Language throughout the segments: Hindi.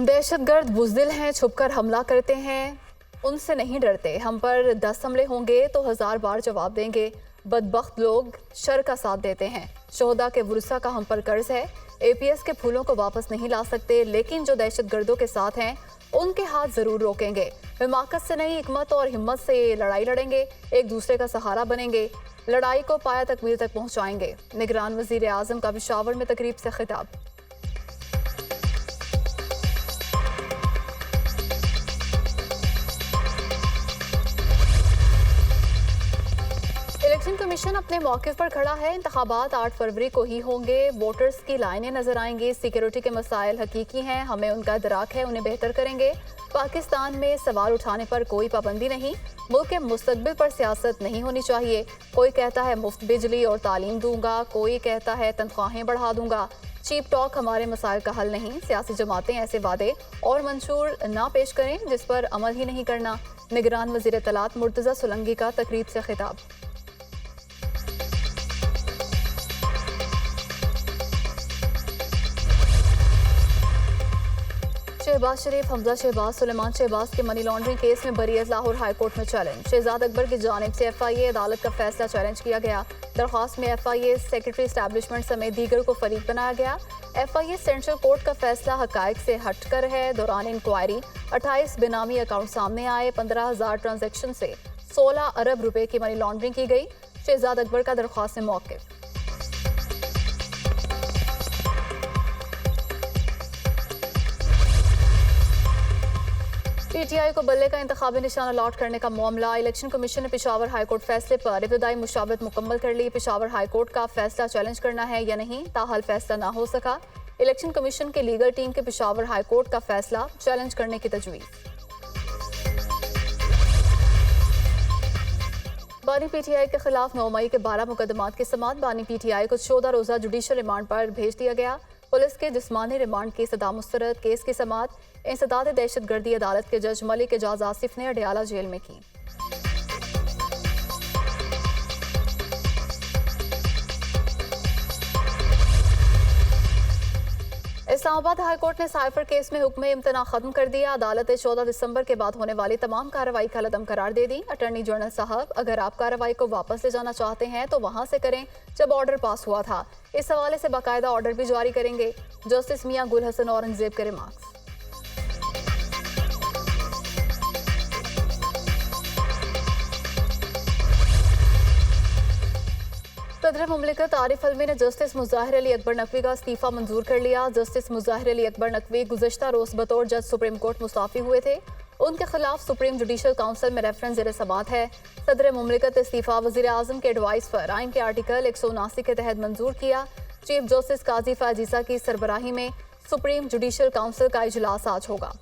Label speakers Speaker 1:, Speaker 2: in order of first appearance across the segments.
Speaker 1: दहशतगर्द बुज़दिल हैं, छुपकर हमला करते हैं, उनसे नहीं डरते। हम पर 10 हमले होंगे तो 1000 बार जवाब देंगे। बदबख्त लोग शर का साथ देते हैं। शोहदा के वुरसा का हम पर कर्ज है। APS के फूलों को वापस नहीं ला सकते, लेकिन जो दहशतगर्दों के साथ हैं उनके हाथ जरूर रोकेंगे। हिमाकत से नहीं, हिकमत और हिम्मत से लड़ाई लड़ेंगे, एक दूसरे का सहारा बनेंगे, लड़ाई को पाया तकमील तक पहुंचाएंगे। निगरान वजीर आजम का पेशावर में तकरीब से खिताब। इलेक्शन कमीशन अपने मौके पर खड़ा है। इंतखाबात 8 फरवरी को ही होंगे। वोटर्स की लाइनें नजर आएंगी। सिक्योरिटी के मसाइल हकीकी हैं, हमें उनका इदराक है, उन्हें बेहतर करेंगे। पाकिस्तान में सवाल उठाने पर कोई पाबंदी नहीं। मुल्क के मुस्तकबिल पर सियासत नहीं होनी चाहिए। कोई कहता है मुफ्त बिजली और तालीम दूंगा, कोई कहता है तनख्वाहें बढ़ा दूंगा। चीप टॉक हमारे मसाइल का हल नहीं। सियासी जमातें ऐसे वादे और मंशूर ना पेश करें जिस पर अमल ही नहीं करना। निगरान वजीर इत्तलात मुर्तज़ा सोलंकी का तकरीब से खिताब। शहबाज शरीफ, हमजा शहबाज, सुलेमान शहबाज के मनी लॉन्ड्रिंग केस में बरीअत। लाहौर हाई कोर्ट में चैलेंज। शहजाद अकबर की जानिब से FIA अदालत का फैसला चैलेंज किया गया। दरख्वास्त में FIA सेक्रेटरी एस्टैब्लिशमेंट समेत दीगर को फरीक बनाया गया। FIA सेंट्रल कोर्ट का फैसला हकायक से हटकर है। दौरान इंक्वायरी 28 बेनामी अकाउंट सामने आए। 15,000 ट्रांजेक्शन से 16 अरब रुपए की मनी लॉन्ड्रिंग की गई। शहजाद अकबर का दरख्वास्त में मौक़िफ़। PTI को बल्ले का इंतखाबी निशान अलॉट करने का मामला। इलेक्शन कमीशन ने पेशावर हाईकोर्ट फैसले पर इब्तदाई मुशावरत मुकम्मल कर ली। पेशावर हाईकोर्ट का फैसला चैलेंज करना है या नहीं, ताहल फैसला ना हो सका। इलेक्शन कमीशन के लीगल टीम के पेशावर हाईकोर्ट का फैसला चैलेंज करने की तजवीज़। बानी PTI के खिलाफ 9 मई के 12 मुकदमात की समाअत। बानी PTI को 14 रोज़ा जुडिशल रिमांड पर भेज दिया गया। पुलिस के जिस्मानी रिमांड की सदा मुस्तरद। केस की समाअत इंसदाद दहशतगर्दी अदालत के जज मलिक एजाज आसिफ ने अडयाला जेल में की। इस्लामाबाद हाईकोर्ट ने साइफर केस में हुक्म इम्तना खत्म कर दिया। अदालत ने 14 दिसंबर के बाद होने वाली तमाम कार्रवाई का लदम करार दे दी। अटॉर्नी जनरल साहब, अगर आप कार्रवाई को वापस ले जाना चाहते हैं तो वहां से करें जब ऑर्डर पास हुआ था। इस हवाले से बाकायदा ऑर्डर भी जारी करेंगे। जस्टिस मियां गुल हसन औरंगजेब के रिमार्क्स। सदर मुमलिकत आरिफ अलवी ने जस्टिस मुज़ाहिर अली अकबर नकवी का इस्तीफा मंजूर कर लिया। जस्टिस मुज़ाहिर अली अकबर नकवी गुज़श्ता रोज़ बतौर जज सुप्रीम कोर्ट मुस्ताफ़ी हुए थे। उनके खिलाफ सुप्रीम जुडिशल काउंसिल में रेफरेंस ज़ेर समाअत है। सदर मुमलिकत इस्तीफा वज़ीर आज़म के एडवाइस पर आइन के आर्टिकल 179 के तहत मंजूर किया। चीफ जस्टिस काजी फाजीसा की सरबराही में सुप्रीम जुडिशल काउंसिल का इजलास आज होगा।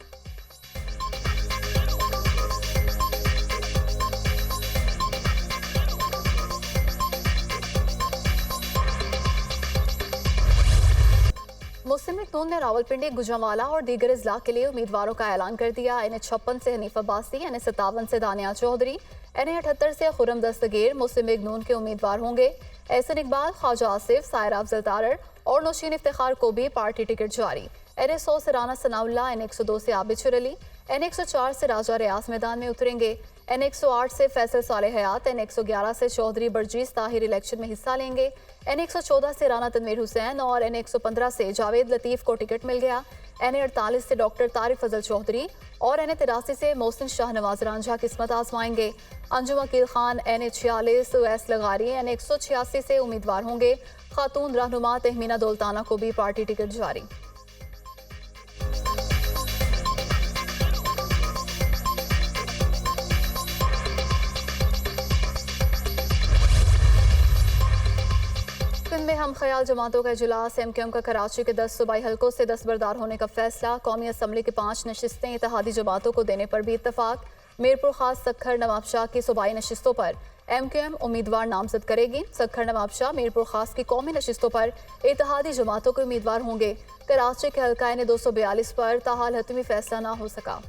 Speaker 1: मुस्लिम लीग नून ने रावलपिंडी, गुजरांवाला और दीगर अजला के लिए उम्मीदवारों का ऐलान कर दिया। NH56 से हनीफ अब्बासी, NH57 से दानियाल चौधरी, NA78 से खुर्रम दस्तगीर मुस्लिम लीग नून के उम्मीदवार होंगे। एहसन इकबाल, ख्वाजा आसिफ, सायरा अफजल तारड़ और नौशीन इफ्तिखार को भी पार्टी टिकट जारी। NA100 से राना सनाउल्लाह, NA102 से आबिद अली, NA104 से राजा रियाज मैदान में उतरेंगे। NA108 से फैसल सालेह हयात, NA111 से चौधरी बरजीस ताहिर इलेक्शन में हिस्सा लेंगे। NA114 से राना तनवीर हुसैन और NA115 से जावेद लतीफ़ को टिकट मिल गया। NA48 से डॉक्टर तारिफ फजल चौधरी और NA83 से मोहसिन शाह नवाज रांझा किस्मत आजमाएंगे। अंजुम अकील खान, NA46 उवैस लगारी, NA186 से उम्मीदवार होंगे। खातून रहनुमा तहमीना दौलताना को भी पार्टी टिकट जारी। में हम ख्याल जमातों का इजलास। MQM का कराची के 10 सूबाई हलकों से दस्तबरदार होने का फैसला। कौमी असम्बली की 5 नशिस्तें इत्तेहादी जमातों को देने पर भी इत्तफाक। मीरपुर खास सक्खर नवाबशाह की सूबाई नशिस्तों पर MQM उम्मीदवार नामजद करेगी। सक्खर नवाबशाह मीरपुर खास की कौमी नशिस्तों पर इत्तेहादी जमातों के उम्मीदवार होंगे। कराची के हल्का ने 242 पर ताहाल हतमी फैसला ना हो सका।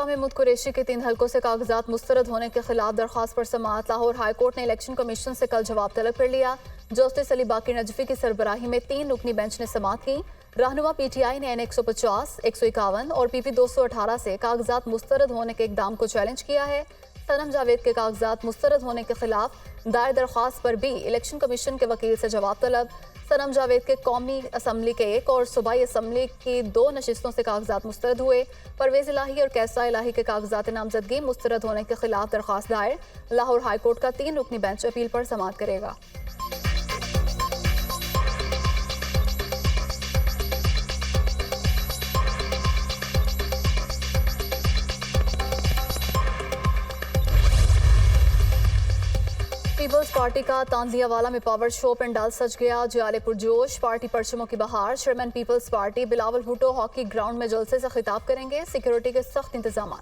Speaker 1: शाह महमूद कुरैशी के 3 हलकों से कागजात मुस्तरद होने के खिलाफ दरख्वास्त पर समाअत। लाहौर हाई कोर्ट ने इलेक्शन कमीशन से कल जवाब तलब कर लिया। जस्टिस अली बाकी नजफी की सरबराही में 3 रुकनी बेंच ने समाअत की। रहनुमा PTI ने N150, 151 और PP 218 से कागजात मुस्तरद होने के इकदाम को चैलेंज किया है। सनम जावेद के कागजात मुस्तरद होने के खिलाफ दायर दरख्वास्त पर भी इलेक्शन कमीशन के वकील से जवाब तलब। सनम जावेद के कौमी असम्बली के 1 और सूबाई असम्बली की 2 नशिस्तों से कागजात मुस्तरद हुए। परवेज इलाही और कैसा इलाही के कागजात नामजदगी मुस्तरद होने के खिलाफ दरख्वास्त दायर। लाहौर हाई कोर्ट का 3 रुकनी बेंच अपील पर समाअत करेगा। पीपल्स पार्टी का तांदियावाला में पावर शो पंडाल सज गया। जियाले पुरजोश, पार्टी परचमों की बहार। Chairman people's party Bilawal Bhutto hockey ground में जलसे से खिताब करेंगे। सिक्योरिटी के सख्त इंतजाम।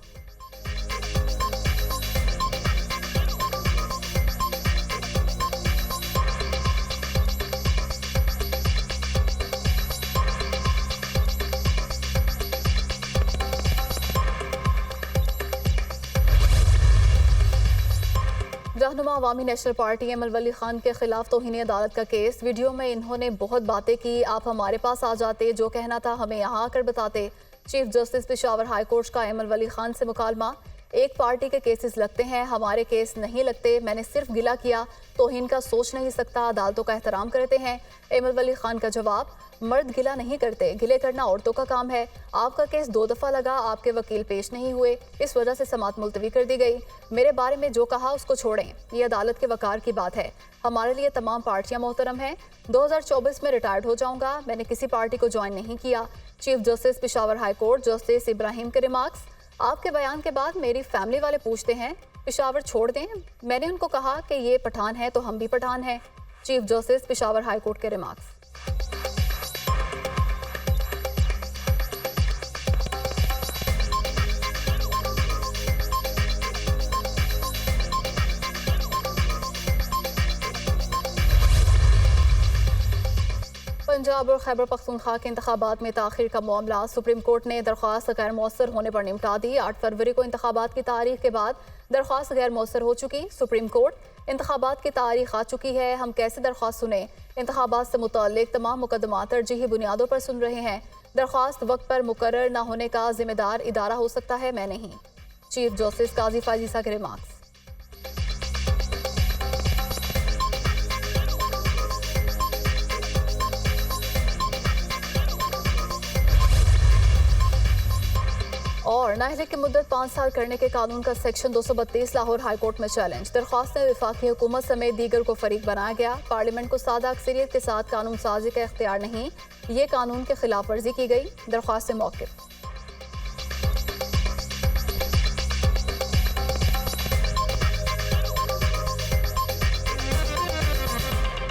Speaker 1: रहनुमा अवामी नेशनल पार्टी एमल वली खान के खिलाफ तौहीन अदालत का केस। वीडियो में इन्होंने बहुत बातें की। आप हमारे पास आ जाते, जो कहना था हमें यहाँ आकर बताते। Chief justice Peshawar high court का एमल वली खान से मुकालमा। एक पार्टी के केसेस लगते हैं, हमारे केस नहीं लगते। मैंने सिर्फ गिला किया, तौहीन का सोच नहीं सकता, अदालतों का एहतराम करते हैं। एमल वली खान का जवाब, मर्द गिला नहीं करते, गिले करना औरतों का काम है। आपका केस 2 दफ़ा लगा, आपके वकील पेश नहीं हुए, इस वजह से समाअत मुलतवी कर दी गई। मेरे बारे में जो कहा उसको छोड़ें, ये अदालत के वकार की बात है। हमारे लिए तमाम पार्टियां मोहतरम हैं। 2024 में रिटायर्ड हो जाऊंगा, मैंने किसी पार्टी को ज्वाइन नहीं किया। Chief justice Peshawar high court justice Ibrahim के रिमार्क्स। आपके बयान के बाद मेरी फैमिली वाले पूछते हैं पेशावर छोड़ दें। मैंने उनको कहा कि ये पठान है तो हम भी पठान हैं। Chief justice Peshawar high court के रिमार्क्स। पंजाब और खैबर पख्तूनख्वा के इंतखाबात में ताखिर का मामला। सुप्रीम कोर्ट ने दरख्वास्त गैर मौसर होने पर निपटा दी। 8 फरवरी को इंतखाबात की तारीख के बाद दरख्वास्त गैर मौसर हो चुकी। सुप्रीम कोर्ट, इंतखाबात की तारीख आ चुकी है, हम कैसे दरख्वास्त सुने। इंतखाबात से मुताल्लिक तमाम मुकदमा तरजीही बुनियादों पर सुन रहे हैं। दरख्वास्त वक्त पर मुकर्रर न होने का जिम्मेदार इदारा हो सकता है, मैं नहीं। चीफ जस्टिस काजी फाजीसा के रिमार्क्स। और नाअहली की मुद्दत 5 साल करने के कानून का सेक्शन 232 लाहौर हाई कोर्ट में चैलेंज। दरख्वास्त में वफाकी हुकूमत समेत दीगर को फरीक बनाया गया। पार्लियामेंट को सादा अक्सरियत के साथ कानून साजी का इख्तियार नहीं, ये कानून की खिलाफ वर्जी की गई। दरख्वास्त से मौक़िफ़।